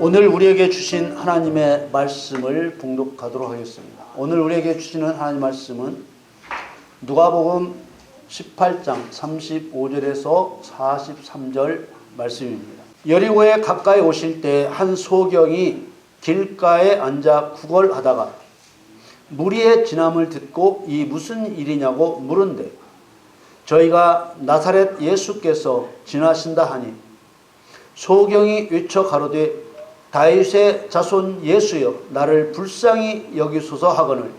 오늘 우리에게 주신 하나님의 말씀을 봉독하도록 하겠습니다. 오늘 우리에게 주시는 하나님 말씀은 누가복음 18장 35절에서 43절 말씀입니다. 여리고에 가까이 오실 때 한 소경이 길가에 앉아 구걸하다가 무리의 진함을 듣고 이 무슨 일이냐고 물은데 저희가 나사렛 예수께서 지나신다 하니 소경이 외쳐 가로되 다윗의 자손 예수여 나를 불쌍히 여기소서 하거늘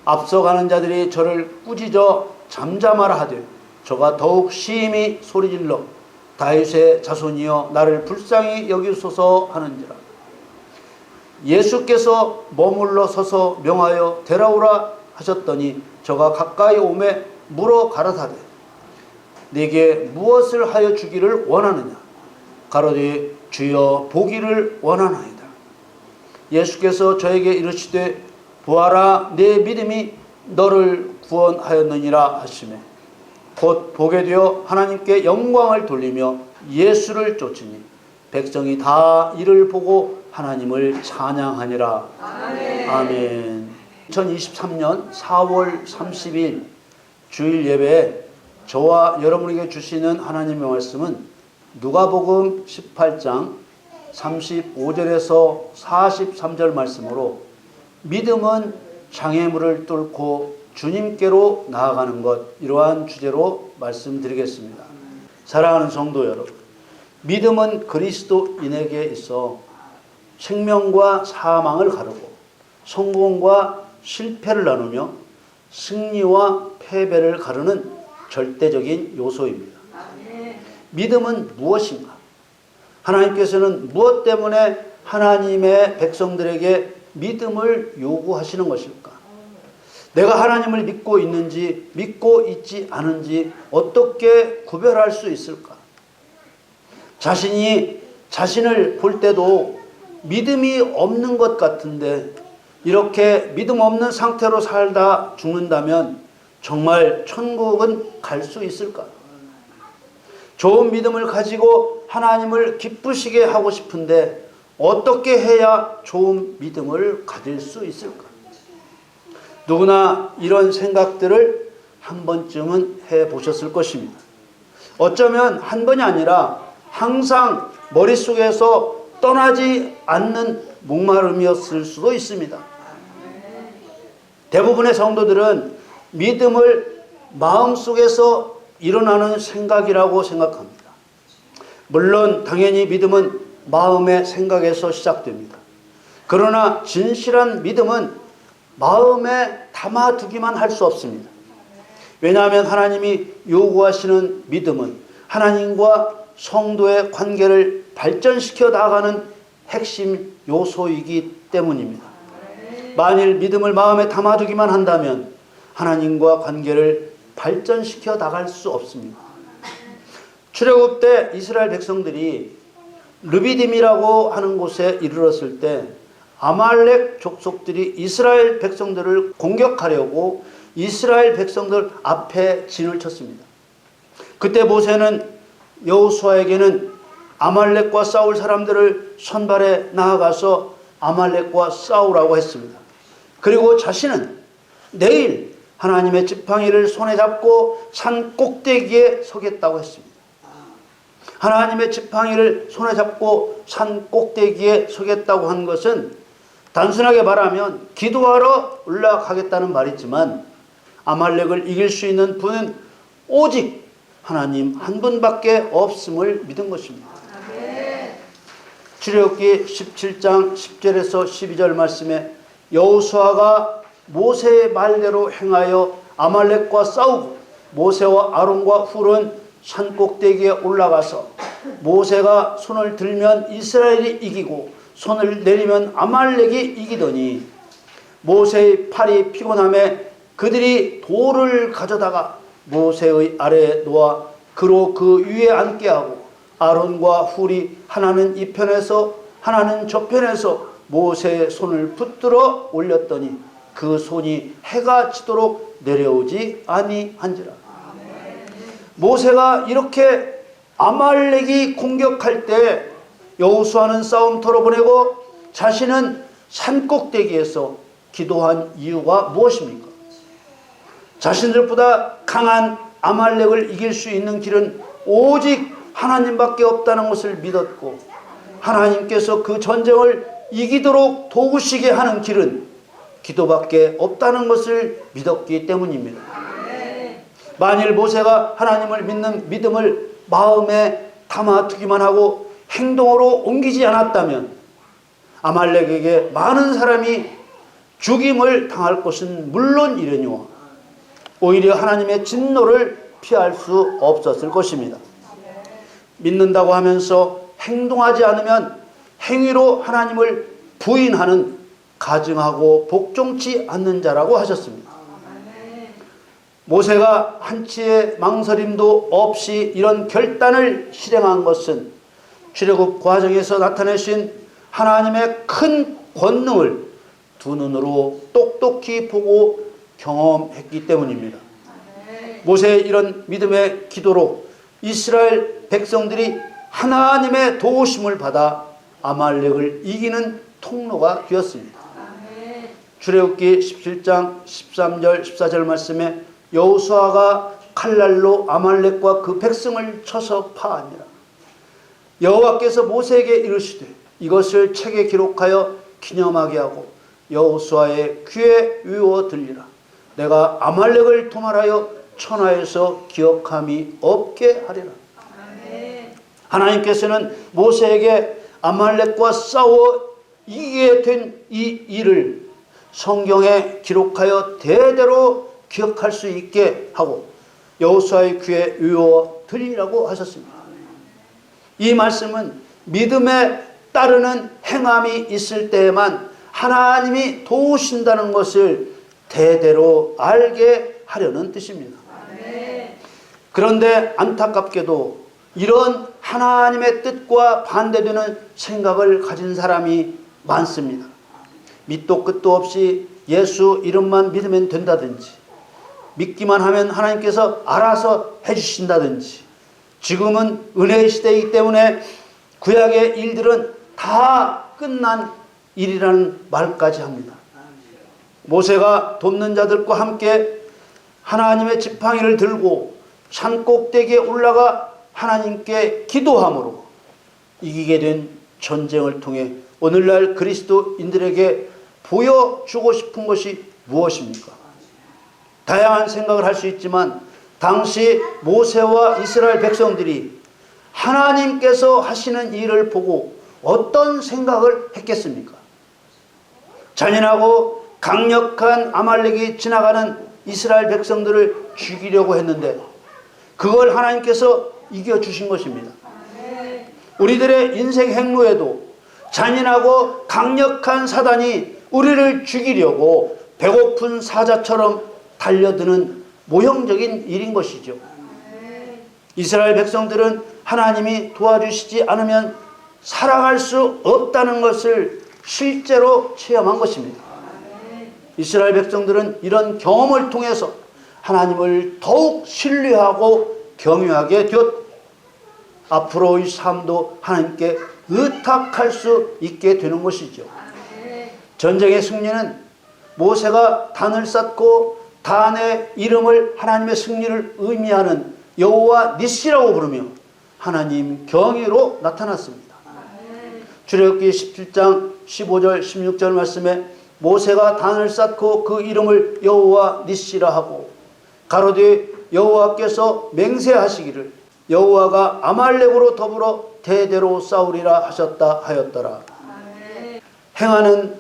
앞서가는 자들이 저를 꾸짖어 잠잠하라 하되 저가 더욱 심히 소리질러 다윗의 자손이여 나를 불쌍히 여기소서 하는지라. 예수께서 머물러 서서 명하여 데려오라 하셨더니 저가 가까이 오매 물어 가라사대 내게 무엇을 하여 주기를 원하느냐. 가로되 주여 보기를 원하나이다. 예수께서 저에게 이르시되 보아라 내 믿음이 너를 구원하였느니라 하시매 곧 보게 되어 하나님께 영광을 돌리며 예수를 쫓으니 백성이 다 이를 보고 하나님을 찬양하니라. 아멘. 아멘. 2023년 4월 30일 주일 예배에 저와 여러분에게 주시는 하나님의 말씀은 누가복음 18장 35절에서 43절 말씀으로 믿음은 장애물을 뚫고 주님께로 나아가는 것, 이러한 주제로 말씀드리겠습니다. 사랑하는 성도 여러분, 믿음은 그리스도인에게 있어 생명과 사망을 가르고 성공과 실패를 나누며 승리와 패배를 가르는 절대적인 요소입니다. 믿음은 무엇인가? 하나님께서는 무엇 때문에 하나님의 백성들에게 믿음을 요구하시는 것일까? 내가 하나님을 믿고 있는지 믿고 있지 않은지 어떻게 구별할 수 있을까? 자신이 자신을 볼 때도 믿음이 없는 것 같은데 이렇게 믿음 없는 상태로 살다 죽는다면 정말 천국은 갈 수 있을까? 좋은 믿음을 가지고 하나님을 기쁘시게 하고 싶은데 어떻게 해야 좋은 믿음을 가질 수 있을까? 누구나 이런 생각들을 한 번쯤은 해보셨을 것입니다. 어쩌면 한 번이 아니라 항상 머릿속에서 떠나지 않는 목마름이었을 수도 있습니다. 대부분의 성도들은 믿음을 마음속에서 일어나는 생각이라고 생각합니다. 물론 당연히 믿음은 마음의 생각에서 시작됩니다. 그러나 진실한 믿음은 마음에 담아두기만 할 수 없습니다. 왜냐하면 하나님이 요구하시는 믿음은 하나님과 성도의 관계를 발전시켜 나가는 핵심 요소이기 때문입니다. 만일 믿음을 마음에 담아두기만 한다면 하나님과 관계를 발전시켜 나갈 수 없습니다. 출애굽 때 이스라엘 백성들이 르비딤이라고 하는 곳에 이르렀을 때 아말렉 족속들이 이스라엘 백성들을 공격하려고 이스라엘 백성들 앞에 진을 쳤습니다. 그때 모세는 여호수아에게는 아말렉과 싸울 사람들을 선발해 나아가서 아말렉과 싸우라고 했습니다. 그리고 자신은 내일 하나님의 지팡이를 손에 잡고 산 꼭대기에 서겠다고 했습니다. 하나님의 지팡이를 손에 잡고 산 꼭대기에 서겠다고 한 것은 단순하게 말하면 기도하러 올라가겠다는 말이지만 아말렉을 이길 수 있는 분은 오직 하나님 한 분밖에 없음을 믿은 것입니다. 출애굽기 17장 10절에서 12절 말씀에 여호수아가 모세의 말대로 행하여 아말렉과 싸우고 모세와 아론과 훌은 산 꼭대기에 올라가서 모세가 손을 들면 이스라엘이 이기고 손을 내리면 아말렉이 이기더니 모세의 팔이 피곤함에 그들이 돌을 가져다가 모세의 아래에 놓아 그로 그 위에 앉게 하고 아론과 훌이 하나는 이 편에서 하나는 저 편에서 모세의 손을 붙들어 올렸더니 그 손이 해가 지도록 내려오지 아니한지라. 모세가 이렇게 아말렉이 공격할 때 여호수아는 싸움터로 보내고 자신은 산꼭대기에서 기도한 이유가 무엇입니까? 자신들보다 강한 아말렉을 이길 수 있는 길은 오직 하나님밖에 없다는 것을 믿었고, 하나님께서 그 전쟁을 이기도록 도우시게 하는 길은 기도밖에 없다는 것을 믿었기 때문입니다. 만일 모세가 하나님을 믿는 믿음을 마음에 담아두기만 하고 행동으로 옮기지 않았다면 아말렉에게 많은 사람이 죽임을 당할 것은 물론이려니와 오히려 하나님의 진노를 피할 수 없었을 것입니다. 믿는다고 하면서 행동하지 않으면 행위로 하나님을 부인하는 가증하고 복종치 않는 자라고 하셨습니다. 모세가 한치의 망설임도 없이 이런 결단을 실행한 것은 출애굽 과정에서 나타내신 하나님의 큰 권능을 두 눈으로 똑똑히 보고 경험했기 때문입니다. 모세의 이런 믿음의 기도로 이스라엘 백성들이 하나님의 도우심을 받아 아말렉을 이기는 통로가 되었습니다. 출애굽기 17장 13절 14절 말씀에 여호수아가 칼날로 아말렉과 그 백성을 쳐서 파하니라. 여호와께서 모세에게 이르시되 이것을 책에 기록하여 기념하게 하고 여호수아의 귀에 외워 들리라. 내가 아말렉을 도말하여 천하에서 기억함이 없게 하리라. 하나님께서는 모세에게 아말렉과 싸워 이기게 된 이 일을 성경에 기록하여 대대로 기억할 수 있게 하고 여호수아의 귀에 외워 들리라고 하셨습니다. 이 말씀은 믿음에 따르는 행함이 있을 때에만 하나님이 도우신다는 것을 대대로 알게 하려는 뜻입니다. 그런데 안타깝게도 이런 하나님의 뜻과 반대되는 생각을 가진 사람이 많습니다. 밑도 끝도 없이 예수 이름만 믿으면 된다든지, 믿기만 하면 하나님께서 알아서 해주신다든지, 지금은 은혜의 시대이기 때문에 구약의 일들은 다 끝난 일이라는 말까지 합니다. 모세가 돕는 자들과 함께 하나님의 지팡이를 들고 산꼭대기에 올라가 하나님께 기도함으로 이기게 된 전쟁을 통해 오늘날 그리스도인들에게 보여주고 싶은 것이 무엇입니까? 다양한 생각을 할 수 있지만 당시 모세와 이스라엘 백성들이 하나님께서 하시는 일을 보고 어떤 생각을 했겠습니까? 잔인하고 강력한 아말렉이 지나가는 이스라엘 백성들을 죽이려고 했는데 그걸 하나님께서 이겨주신 것입니다. 우리들의 인생 행로에도 잔인하고 강력한 사단이 우리를 죽이려고 배고픈 사자처럼 달려드는 모형적인 일인 것이죠. 이스라엘 백성들은 하나님이 도와주시지 않으면 살아갈 수 없다는 것을 실제로 체험한 것입니다. 이스라엘 백성들은 이런 경험을 통해서 하나님을 더욱 신뢰하고 경외하게 되었고 앞으로의 삶도 하나님께 의탁할 수 있게 되는 것이죠. 전쟁의 승리는 모세가 단을 쌓고 단의 이름을 하나님의 승리를 의미하는 여호와 니시라고 부르며 하나님 경외로 나타났습니다. 출애굽기 17장 15절 16절 말씀에 모세가 단을 쌓고 그 이름을 여호와 니시라 하고 가로되 여호와께서 맹세하시기를 여호와가 아말렉으로 더불어 대대로 싸우리라 하셨다 하였더라. 행하는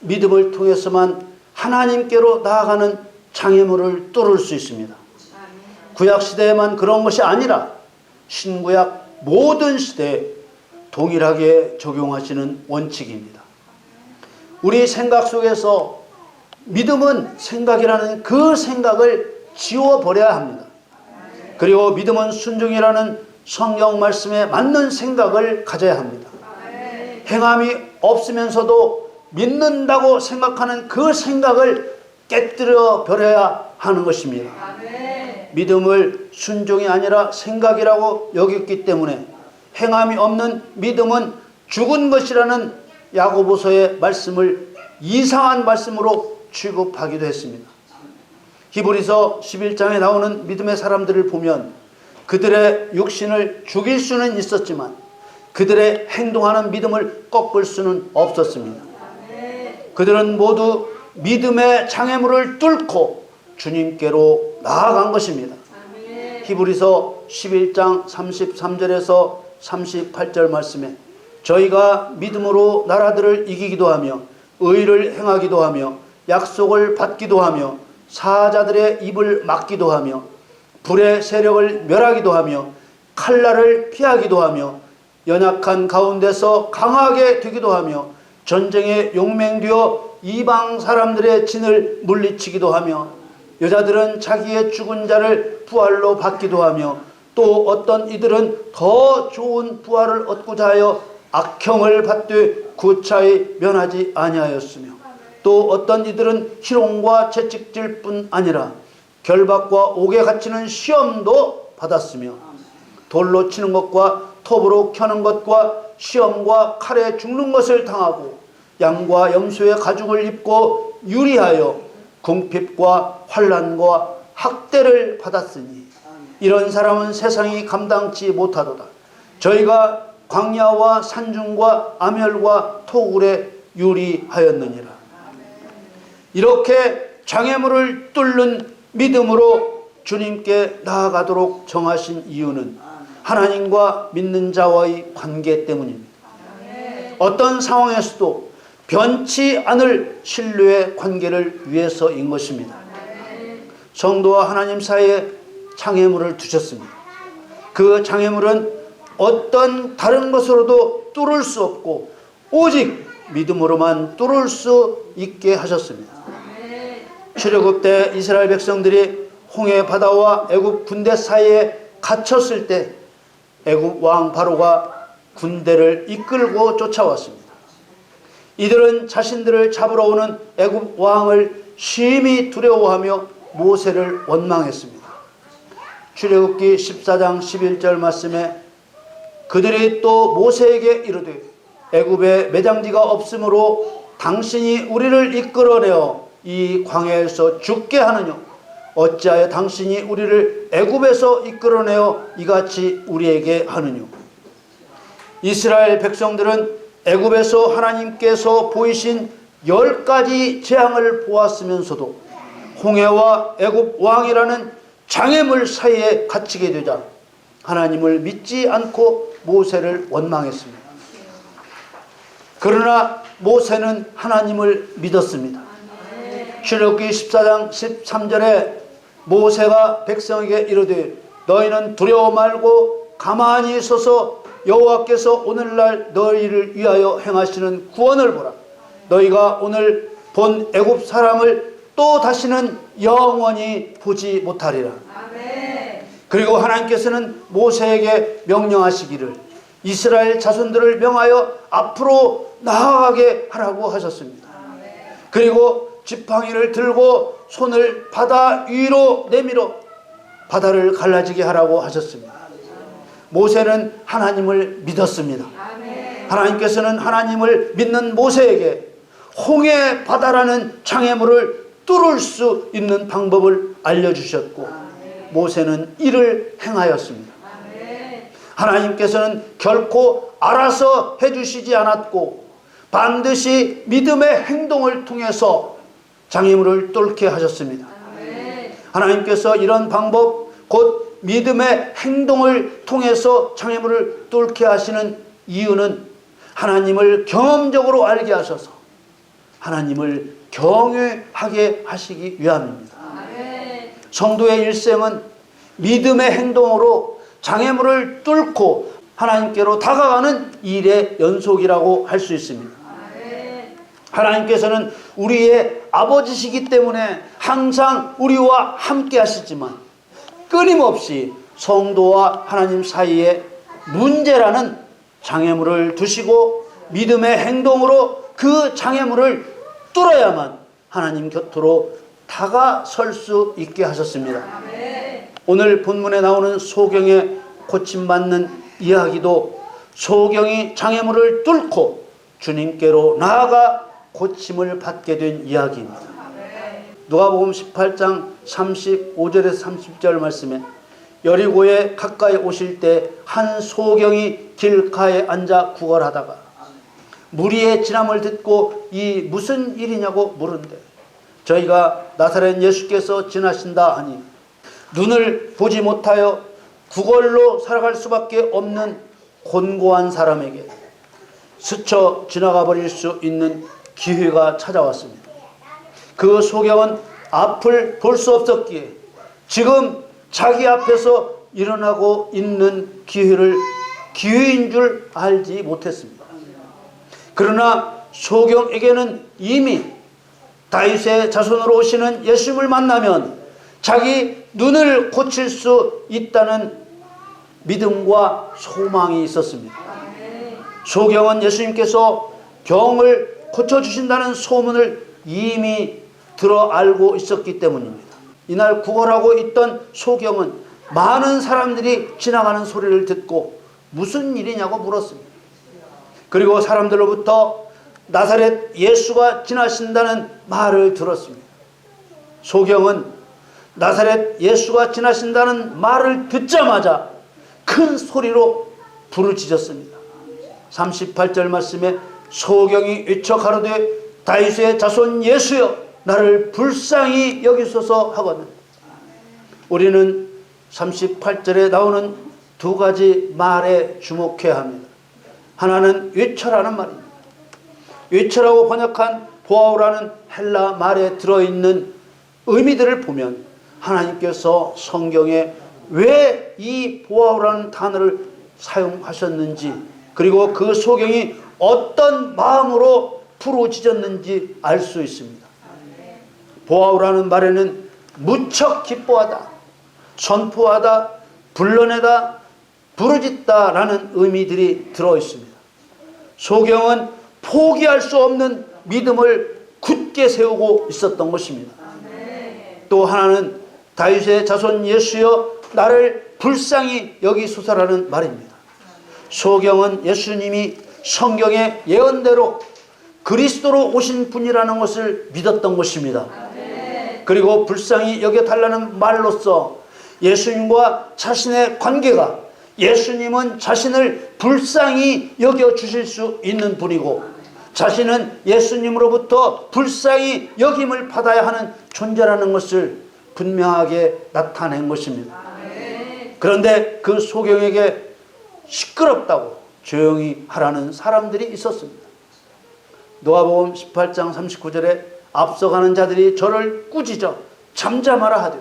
믿음을 통해서만 하나님께로 나아가는 장애물을 뚫을 수 있습니다. 구약시대에만 그런 것이 아니라 신구약 모든 시대에 동일하게 적용하시는 원칙입니다. 우리 생각 속에서 믿음은 생각이라는 그 생각을 지워버려야 합니다. 그리고 믿음은 순종이라는 성경 말씀에 맞는 생각을 가져야 합니다. 행함이 없으면서도 믿는다고 생각하는 그 생각을 깨뜨려 버려야 하는 것입니다. 믿음을 순종이 아니라 생각이라고 여겼기 때문에 행함이 없는 믿음은 죽은 것이라는 야고보서의 말씀을 이상한 말씀으로 취급하기도 했습니다. 히브리서 11장에 나오는 믿음의 사람들을 보면 그들의 육신을 죽일 수는 있었지만 그들의 행동하는 믿음을 꺾을 수는 없었습니다. 그들은 모두 믿음의 장애물을 뚫고 주님께로 나아간 것입니다. 히브리서 11장 33절에서 38절 말씀에 저희가 믿음으로 나라들을 이기기도 하며 의를 행하기도 하며 약속을 받기도 하며 사자들의 입을 막기도 하며 불의 세력을 멸하기도 하며 칼날을 피하기도 하며 연약한 가운데서 강하게 되기도 하며 전쟁에 용맹되어 이방 사람들의 진을 물리치기도 하며 여자들은 자기의 죽은 자를 부활로 받기도 하며 또 어떤 이들은 더 좋은 부활을 얻고자 하여 악형을 받되 구차히 면하지 아니하였으며 또 어떤 이들은 희롱과 채찍질 뿐 아니라 결박과 옥에 갇히는 시험도 받았으며 돌로 치는 것과 톱으로 켜는 것과 시험과 칼에 죽는 것을 당하고 양과 염소의 가죽을 입고 유리하여 궁핍과 환난과 학대를 받았으니 이런 사람은 세상이 감당치 못하도다. 저희가 광야와 산중과 암혈과 토굴에 유리하였느니라. 이렇게 장애물을 뚫는 믿음으로 주님께 나아가도록 정하신 이유는 하나님과 믿는 자와의 관계 때문입니다. 어떤 상황에서도 변치 않을 신뢰의 관계를 위해서인 것입니다. 성도와 하나님 사이에 장애물을 두셨습니다. 그 장애물은 어떤 다른 것으로도 뚫을 수 없고 오직 믿음으로만 뚫을 수 있게 하셨습니다. 출애굽 때 이스라엘 백성들이 홍해 바다와 애굽 군대 사이에 갇혔을 때 애굽 왕 바로가 군대를 이끌고 쫓아왔습니다. 이들은 자신들을 잡으러 오는 애굽 왕을 심히 두려워하며 모세를 원망했습니다. 출애굽기 14장 11절 말씀에 그들이 또 모세에게 이르되 애굽에 매장지가 없으므로 당신이 우리를 이끌어내어 이 광야에서 죽게 하느냐? 어찌하여 당신이 우리를 애굽에서 이끌어내어 이같이 우리에게 하느냐? 이스라엘 백성들은 애굽에서 하나님께서 보이신 10가지 재앙을 보았으면서도 홍해와 애굽 왕이라는 장애물 사이에 갇히게 되자 하나님을 믿지 않고 모세를 원망했습니다. 그러나 모세는 하나님을 믿었습니다. 출애굽기 14장 13절에 모세가 백성에게 이르되 너희는 두려워 말고 가만히 서서 여호와께서 오늘날 너희를 위하여 행하시는 구원을 보라. 너희가 오늘 본 애굽 사람을 또 다시는 영원히 보지 못하리라. 그리고 하나님께서는 모세에게 명령하시기를 이스라엘 자손들을 명하여 앞으로 나아가게 하라고 하셨습니다. 그리고 지팡이를 들고 손을 바다 위로 내밀어 바다를 갈라지게 하라고 하셨습니다. 모세는 하나님을 믿었습니다. 하나님께서는 하나님을 믿는 모세에게 홍해 바다라는 장애물을 뚫을 수 있는 방법을 알려주셨고 모세는 이를 행하였습니다. 하나님께서는 결코 알아서 해주시지 않았고 반드시 믿음의 행동을 통해서 장애물을 뚫게 하셨습니다. 하나님께서 이런 방법 곧 믿음의 행동을 통해서 장애물을 뚫게 하시는 이유는 하나님을 경험적으로 알게 하셔서 하나님을 경외하게 하시기 위함입니다. 성도의 일생은 믿음의 행동으로 장애물을 뚫고 하나님께로 다가가는 일의 연속이라고 할 수 있습니다. 하나님께서는 우리의 아버지시기 때문에 항상 우리와 함께 하시지만 끊임없이 성도와 하나님 사이에 문제라는 장애물을 두시고 믿음의 행동으로 그 장애물을 뚫어야만 하나님 곁으로 다가설 수 있게 하셨습니다. 오늘 본문에 나오는 소경의 고침받는 이야기도 소경이 장애물을 뚫고 주님께로 나아가 고침을 받게 된 이야기입니다. 누가복음 18장 35절에서 30절 말씀에 여리고에 가까이 오실 때 한 소경이 길가에 앉아 구걸하다가 무리의 진함을 듣고 이 무슨 일이냐고 물은데 저희가 나사렛 예수께서 지나신다 하니 눈을 보지 못하여 구걸로 살아갈 수밖에 없는 곤고한 사람에게 스쳐 지나가 버릴 수 있는 기회가 찾아왔습니다. 그 소경은 앞을 볼 수 없었기에 지금 자기 앞에서 일어나고 있는 기회인 줄 알지 못했습니다. 그러나 소경에게는 이미 다윗의 자손으로 오시는 예수님을 만나면 자기 눈을 고칠 수 있다는 믿음과 소망이 있었습니다. 소경은 예수님께서 병을 고쳐주신다는 소문을 이미 들어 알고 있었기 때문입니다. 이날 구걸하고 있던 소경은 많은 사람들이 지나가는 소리를 듣고 무슨 일이냐고 물었습니다. 그리고 사람들로부터 나사렛 예수가 지나신다는 말을 들었습니다. 소경은 나사렛 예수가 지나신다는 말을 듣자마자 큰 소리로 부르짖었습니다. 38절 말씀에 소경이 외쳐 가로되 다윗의 자손 예수여 나를 불쌍히 여기소서 하거든. 우리는 38절에 나오는 두 가지 말에 주목해야 합니다. 하나는 외쳐라는 말입니다. 외쳐라고 번역한 보아오라는 헬라 말에 들어있는 의미들을 보면 하나님께서 성경에 왜 이 보아오라는 단어를 사용하셨는지 그리고 그 소경이 어떤 마음으로 부르짖었는지 알 수 있습니다. 보아오라는 말에는 무척 기뻐하다, 선포하다, 불러내다, 부르짖다라는 의미들이 들어있습니다. 소경은 포기할 수 없는 믿음을 굳게 세우고 있었던 것입니다. 또 하나는 다윗의 자손 예수여 나를 불쌍히 여기소서라는 말입니다. 소경은 예수님이 성경의 예언대로 그리스도로 오신 분이라는 것을 믿었던 것입니다. 그리고 불쌍히 여겨달라는 말로써 예수님과 자신의 관계가 예수님은 자신을 불쌍히 여겨주실 수 있는 분이고 자신은 예수님으로부터 불쌍히 여김을 받아야 하는 존재라는 것을 분명하게 나타낸 것입니다. 그런데 그 소경에게 시끄럽다고 조용히 하라는 사람들이 있었습니다. 누가복음 18장 39절에 앞서가는 자들이 저를 꾸짖어 잠잠하라 하되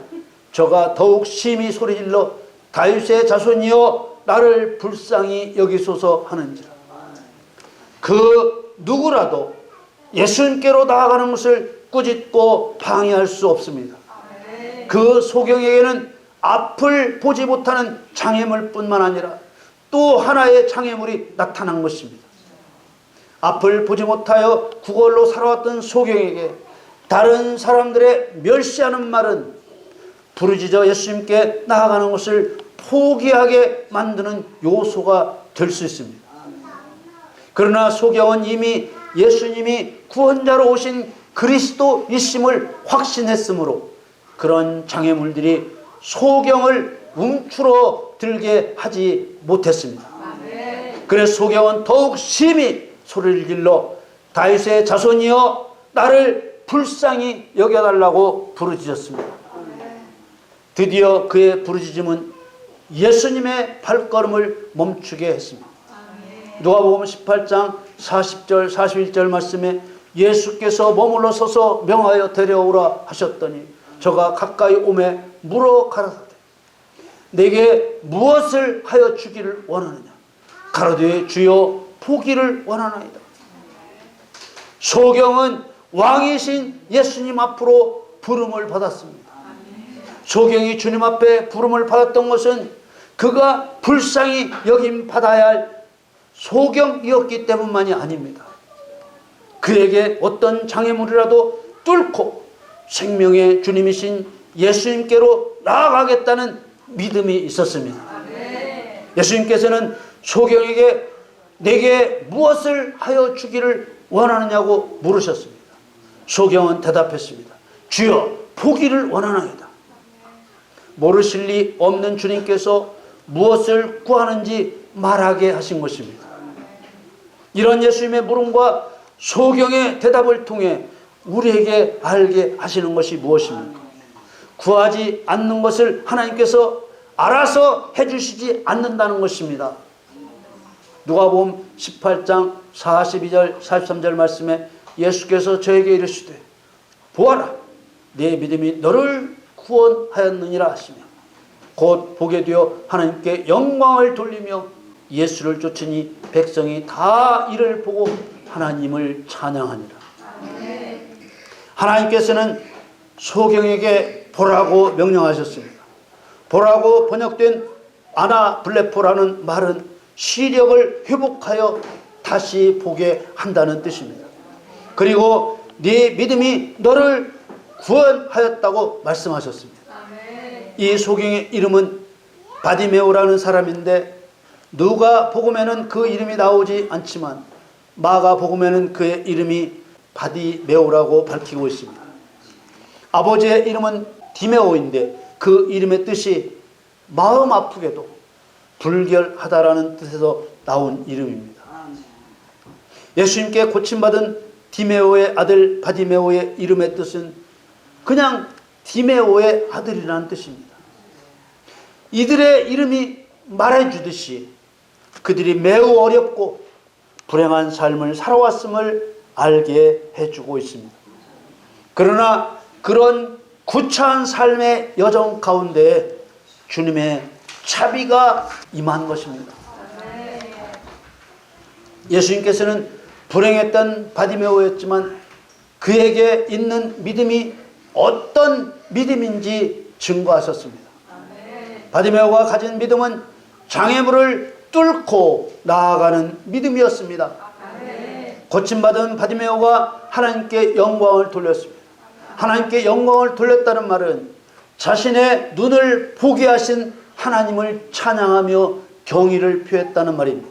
저가 더욱 심히 소리질러 다윗의 자손이여 나를 불쌍히 여기소서 하는지라. 그 누구라도 예수님께로 나아가는 것을 꾸짖고 방해할 수 없습니다. 그 소경에게는 앞을 보지 못하는 장애물뿐만 아니라 또 하나의 장애물이 나타난 것입니다. 앞을 보지 못하여 구걸로 살아왔던 소경에게 다른 사람들의 멸시하는 말은 부르짖어 예수님께 나아가는 것을 포기하게 만드는 요소가 될 수 있습니다. 그러나 소경은 이미 예수님이 구원자로 오신 그리스도이심을 확신했으므로 그런 장애물들이 소경을 움츠러 들게 하지 못했습니다. 그래서 소경은 더욱 심히 소리를 질러 다윗의 자손이여 나를 불쌍히 여겨달라고 부르짖었습니다. 드디어 그의 부르짖음은 예수님의 발걸음을 멈추게 했습니다. 누가복음 18장 40절 41절 말씀에 예수께서 머물러 서서 명하여 데려오라 하셨더니 저가 가까이 오매 물어 가라사대 내게 무엇을 하여 주기를 원하느냐 가로되 주여 보기를 원하나이다. 소경은 왕이신 예수님 앞으로 부름을 받았습니다. 소경이 주님 앞에 부름을 받았던 것은 그가 불쌍히 여김 받아야 할 소경이었기 때문만이 아닙니다. 그에게 어떤 장애물이라도 뚫고 생명의 주님이신 예수님께로 나아가겠다는 믿음이 있었습니다. 예수님께서는 소경에게 내게 무엇을 하여 주기를 원하느냐고 물으셨습니다. 소경은 대답했습니다. 주여, 보기를 원하나이다. 모르실 리 없는 주님께서 무엇을 구하는지 말하게 하신 것입니다. 이런 예수님의 물음과 소경의 대답을 통해 우리에게 알게 하시는 것이 무엇입니까? 구하지 않는 것을 하나님께서 알아서 해주시지 않는다는 것입니다. 누가복음 18장 42절 43절 말씀에 예수께서 저에게 이르시되 보아라, 네 믿음이 너를 구원하였느니라 하시며 곧 보게 되어 하나님께 영광을 돌리며 예수를 쫓으니 백성이 다 이를 보고 하나님을 찬양하니라. 하나님께서는 소경에게 보라고 명령하셨습니다. 보라고 번역된 아나블레포라는 말은 시력을 회복하여 다시 보게 한다는 뜻입니다. 그리고 네 믿음이 너를 구원하였다고 말씀하셨습니다. 이 소경의 이름은 바디메오라는 사람인데 누가 복음에는 그 이름이 나오지 않지만 마가 복음에는 그의 이름이 바디메오라고 밝히고 있습니다. 아버지의 이름은 디메오인데 그 이름의 뜻이 마음 아프게도 불결하다라는 뜻에서 나온 이름입니다. 예수님께 고침받은 디메오의 아들 바디메오의 이름의 뜻은 그냥 디메오의 아들이라는 뜻입니다. 이들의 이름이 말해주듯이 그들이 매우 어렵고 불행한 삶을 살아왔음을 알게 해주고 있습니다. 그러나 그런 구차한 삶의 여정 가운데 주님의 자비가 임한 것입니다. 예수님께서는 불행했던 바디메오였지만 그에게 있는 믿음이 어떤 믿음인지 증거하셨습니다. 바디메오가 가진 믿음은 장애물을 뚫고 나아가는 믿음이었습니다. 고침받은 바디메오가 하나님께 영광을 돌렸습니다. 하나님께 영광을 돌렸다는 말은 자신의 눈을 보게 하신 하나님을 찬양하며 경의를 표했다는 말입니다.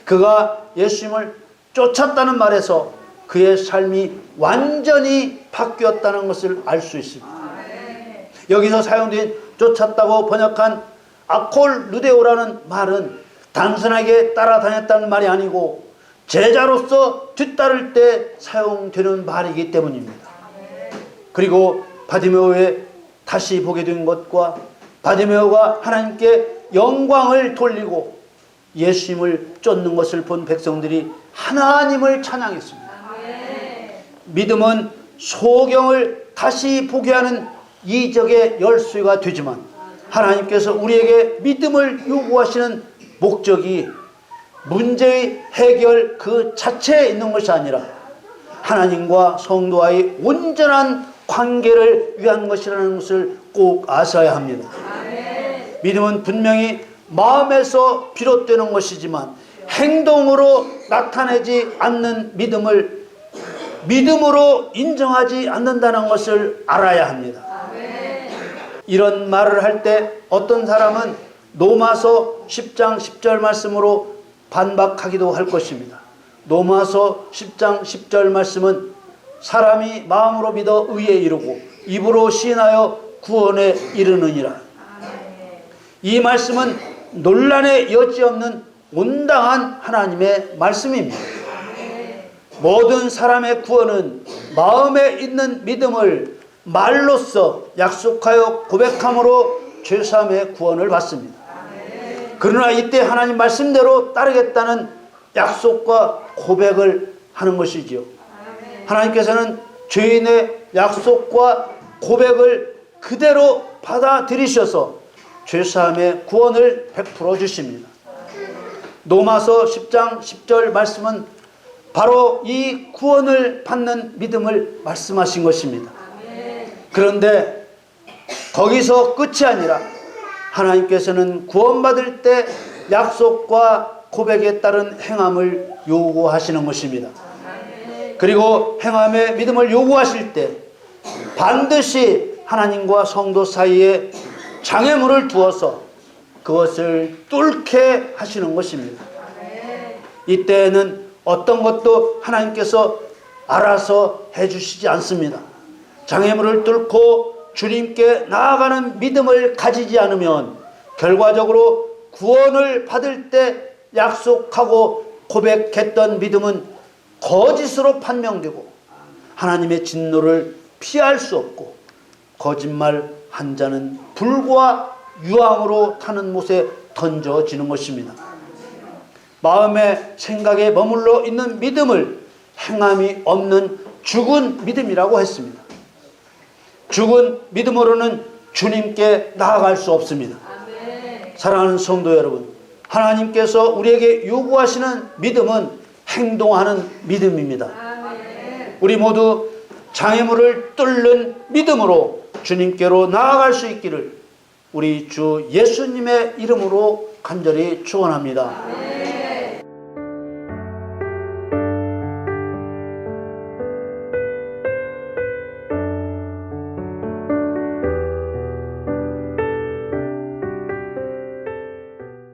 그가 예수님을 쫓았다는 말에서 그의 삶이 완전히 바뀌었다는 것을 알 수 있습니다. 여기서 사용된 쫓았다고 번역한 아콜루데오라는 말은 단순하게 따라다녔다는 말이 아니고 제자로서 뒤따를 때 사용되는 말이기 때문입니다. 그리고 바디메오의 다시 보게 된 것과 바디메오가 하나님께 영광을 돌리고 예수님을 쫓는 것을 본 백성들이 하나님을 찬양했습니다. 믿음은 소경을 다시 보게 하는 이적의 열쇠가 되지만 하나님께서 우리에게 믿음을 요구하시는 목적이 문제의 해결 그 자체에 있는 것이 아니라 하나님과 성도와의 온전한 관계를 위한 것이라는 것을 꼭 아셔야 합니다. 믿음은 분명히 마음에서 비롯되는 것이지만 행동으로 나타내지 않는 믿음을 믿음으로 인정하지 않는다는 것을 알아야 합니다. 이런 말을 할 때 어떤 사람은 로마서 10장 10절 말씀으로 반박하기도 할 것입니다. 로마서 10장 10절 말씀은 사람이 마음으로 믿어 의에 이르고 입으로 시인하여 구원에 이르느니라. 이 말씀은 논란의 여지없는 온당한 하나님의 말씀입니다. 모든 사람의 구원은 마음에 있는 믿음을 말로써 약속하여 고백함으로 죄사함의 구원을 받습니다. 그러나 이때 하나님 말씀대로 따르겠다는 약속과 고백을 하는 것이지요. 하나님께서는 죄인의 약속과 고백을 그대로 받아들이셔서 죄사함의 구원을 베풀어 주십니다. 로마서 10장 10절 말씀은 바로 이 구원을 받는 믿음을 말씀하신 것입니다. 그런데 거기서 끝이 아니라 하나님께서는 구원받을 때 약속과 고백에 따른 행함을 요구하시는 것입니다. 그리고 행함의 믿음을 요구하실 때 반드시 하나님과 성도 사이에 장애물을 두어서 그것을 뚫게 하시는 것입니다. 이때에는 어떤 것도 하나님께서 알아서 해주시지 않습니다. 장애물을 뚫고 주님께 나아가는 믿음을 가지지 않으면 결과적으로 구원을 받을 때 약속하고 고백했던 믿음은 거짓으로 판명되고 하나님의 진노를 피할 수 없고 거짓말 한 자는 불과 유황으로 타는 못에 던져지는 것입니다. 마음의 생각에 머물러 있는 믿음을 행함이 없는 죽은 믿음이라고 했습니다. 죽은 믿음으로는 주님께 나아갈 수 없습니다. 사랑하는 성도 여러분, 하나님께서 우리에게 요구하시는 믿음은 행동하는 믿음입니다. 우리 모두 장애물을 뚫는 믿음으로 주님께로 나아갈 수 있기를 우리 주 예수님의 이름으로 간절히 축원합니다.